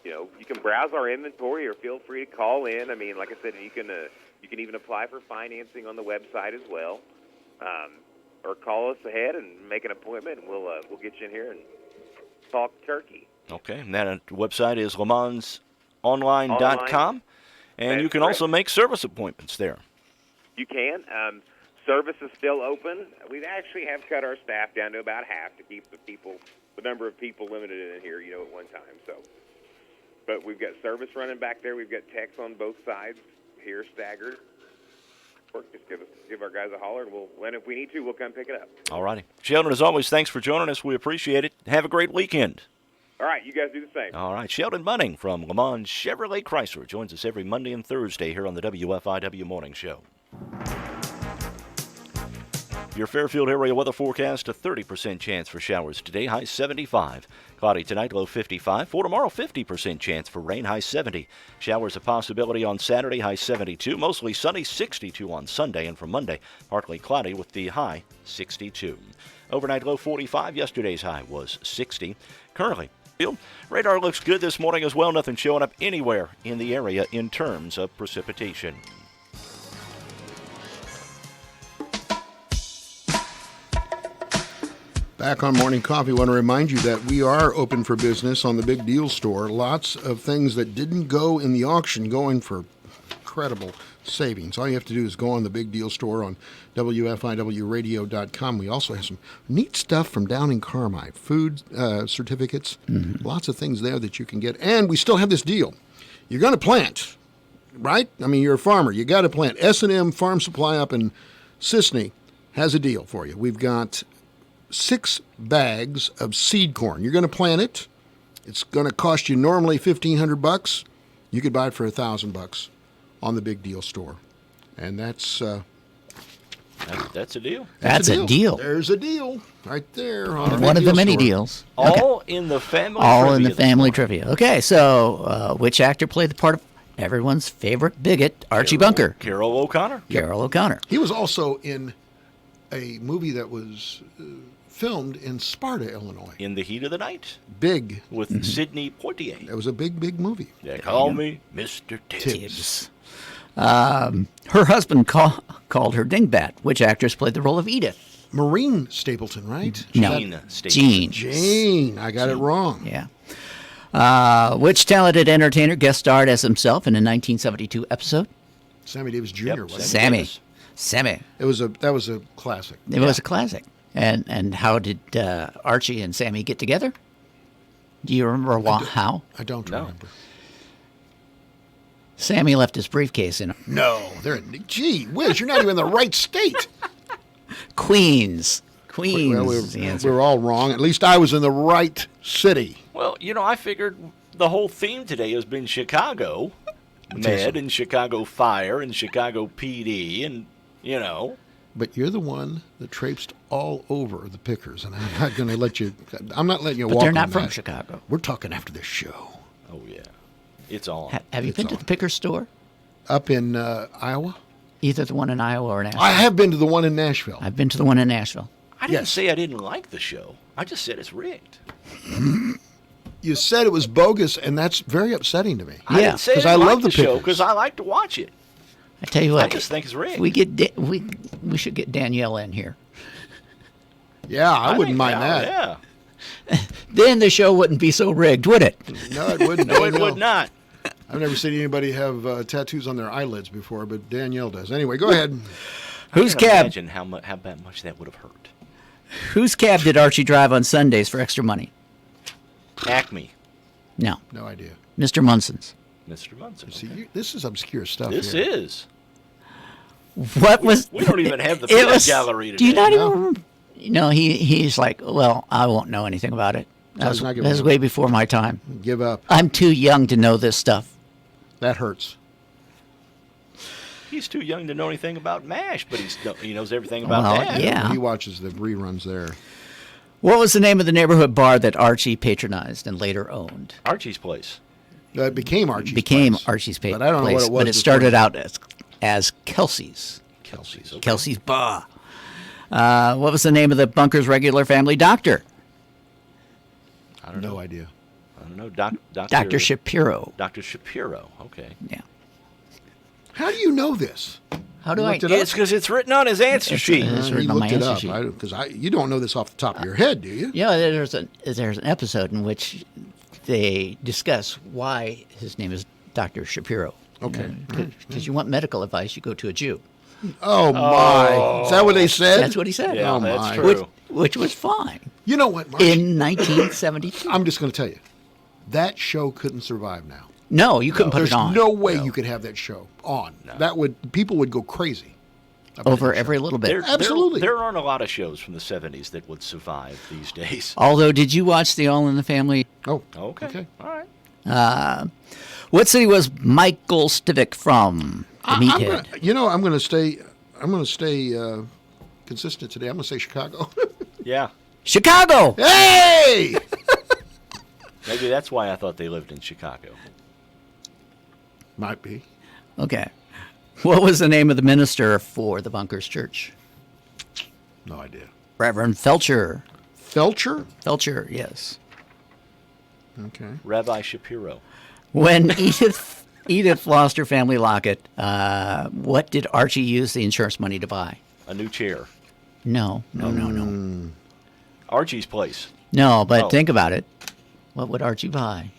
You can browse our inventory or feel free to call in. I mean, like I said, you can even apply for financing on the website as well. Or call us ahead and make an appointment, and we'll get you in here and talk turkey. Okay, and that website is lemansonline.com. And you can also make service appointments there. You can. Service is still open. We actually have cut our staff down to about half to keep the number of people limited in here, at one time. So, but we've got service running back there. We've got techs on both sides here staggered. Just give our guys a holler, and if we need to, we'll come pick it up. All righty. Sheldon, as always, thanks for joining us. We appreciate it. Have a great weekend. All right, you guys do the same. All right, Sheldon Bunning from Le Mans Chevrolet Chrysler joins us every Monday and Thursday here on the WFIW Morning Show. Your Fairfield area weather forecast, a 30% chance for showers today, high 75. Cloudy tonight, low 55. For tomorrow, 50% chance for rain, high 70. Showers a possibility on Saturday, high 72. Mostly sunny, 62 on Sunday. And for Monday, partly cloudy with the high 62. Overnight low 45. Yesterday's high was 60. Currently, radar looks good this morning as well. Nothing showing up anywhere in the area in terms of precipitation. Back on Morning Coffee, I want to remind you that we are open for business on the Big Deal Store. Lots of things that didn't go in the auction going for incredible savings. All you have to do is go on the Big Deal Store on WFIWradio.com. We also have some neat stuff from down in Carmi, food certificates, lots of things there that you can get. And we still have this deal. You're going to plant, right? I mean, you're a farmer. You got to plant. S&M Farm Supply up in Sisney has a deal for you. We've got 6 bags of seed corn. You're going to plant it. It's going to cost you normally $1,500. You could buy it for $1,000 on the Big Deal Store, and that's a deal. That's a deal. There's a deal right there on the one of the many store. deals. All in the family. All in the family trivia. Okay, so which actor played the part of everyone's favorite bigot, Archie Bunker? Carol O'Connor. Carol O'Connor. He was also in a movie that was filmed in Sparta, Illinois. In the Heat of the Night. Big. With Sidney Poitier. It was a big, big movie. They call me Mr. Tibbs. Her husband called her Dingbat. Which actress played the role of Edith? Maureen Stapleton, right? No. Jean. Jane. I got it wrong. Yeah. Which talented entertainer guest starred as himself in a 1972 episode? Sammy Davis Jr. wasn't it? Sammy. That was a classic. It was a classic. And how did Archie and Sammy get together? Do you remember how? I don't remember. Sammy left his briefcase in. No, gee whiz, you're not even in the right state. Queens. Well, is the answer. we were all wrong. At least I was in the right city. Well, I figured the whole theme today has been Chicago Med and Chicago Fire and Chicago PD and, But you're the one that traipsed all over the Pickers, and I'm not going to let you. I'm not letting you But walk. they're not on from that. Chicago. We're talking after this show. Oh yeah, it's on. Have you been to the Pickers store? Up in Iowa? Either the one in Iowa or Nashville. I have been to the one in Nashville. I've been to the one in Nashville. I didn't say I didn't like the show. I just said it's rigged. You said it was bogus, and that's very upsetting to me. I didn't say because I didn't love like the the show Pickers. because I like to watch it. I tell you what. I just think it's rigged. If we get we should get Danielle in here. Yeah, I wouldn't think mind that. Yeah. Then the show wouldn't be so rigged, would it? No, it wouldn't. No, it Danielle. would not. I've never seen anybody have tattoos on their eyelids before, but Danielle does. Anyway, go ahead. Whose I can't cab? imagine how much that would have hurt. Whose cab did Archie drive on Sundays for extra money? Acme. No. No idea. Mr. Munson's. Mr. Munson. See, this is obscure stuff. This here. is. What was? We don't even have the it peanut was- gallery today. Do you not even remember? No, he's like, well, I won't know anything about it. That was, not that gonna was give way up. before my time. Give up. I'm too young to know this stuff. That hurts. He's too young to know anything about MASH, but he knows everything about Well, that. yeah. He watches the reruns there. What was the name of the neighborhood bar that Archie patronized and later owned? Archie's Place. It became Archie's Became Place. Archie's But I don't know place, what it was but it before. started out as Kelsey's. Kelsey's. Okay. Kelsey's Bar. What was the name of the bunker's regular family doctor? I don't know. No idea. I don't know. Dr. Shapiro. Dr. Shapiro. Okay. Yeah. How do you know this? How do You I? looked it up? It's because it's written on his answer sheet. It's He written on my looked it answer up. sheet. Because you don't know this off the top of your head, do you? Yeah, there's an episode in which they discuss why his name is Dr. Shapiro. Okay. Because you want medical advice, you go to a Jew. Oh, my. Is that what they said? That's what he said. Yeah, Oh, that's my. true. Which was fine You know what, Mark? in 1972. I'm just going to tell you. That show couldn't survive now. No, you couldn't put There's it on. no way you could have that show on. People would go crazy. about Over that show. every little bit. Absolutely. There aren't a lot of shows from the 70s that would survive these days. Although, did you watch The All in the Family? Oh, Okay. All right. What city was Michael Stivic from? The Meathead. I'm going to stay. I'm going to stay consistent today. I'm going to say Chicago. Yeah. Chicago. Hey! Maybe that's why I thought they lived in Chicago. Might be. Okay. What was the name of the minister for the Bunkers Church? No idea. Reverend Felcher. Felcher? Felcher, yes. Okay. Rabbi Shapiro. When Edith lost her family locket, what did Archie use the insurance money to buy? A new chair. No. Archie's Place. No, but Oh. think about it. What would Archie buy?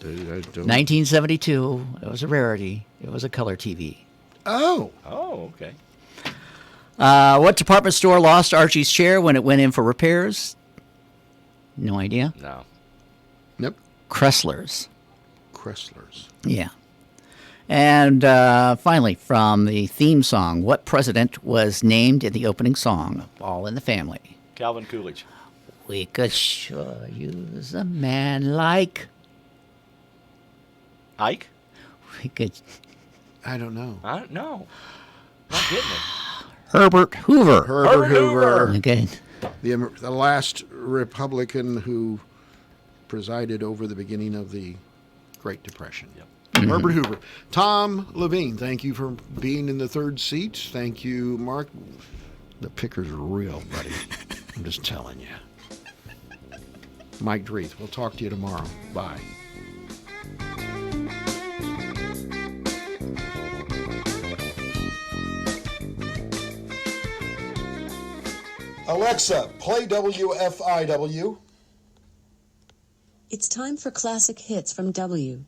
1972. It was a rarity. It was a color TV. Oh. Oh, okay. What department store lost Archie's chair when it went in for repairs? No idea. No. Nope. Chrysler's. Chrysler's. Yeah. And finally, from the theme song, what president was named in the opening song, All in the Family? Calvin Coolidge. We could sure use a man like... Ike? We could... I don't know. I don't know. Not getting it. Herbert Hoover. Herbert Hoover. Okay. The last Republican who presided over the beginning of the Great Depression. Yep. Herbert Hoover. Tom Levine, thank you for being in the third seat. Thank you, Mark. The Pickers are real, buddy. I'm just telling you. Mike Dreeth, we'll talk to you tomorrow. Bye. Alexa, play WFIW. It's time for classic hits from WFIW.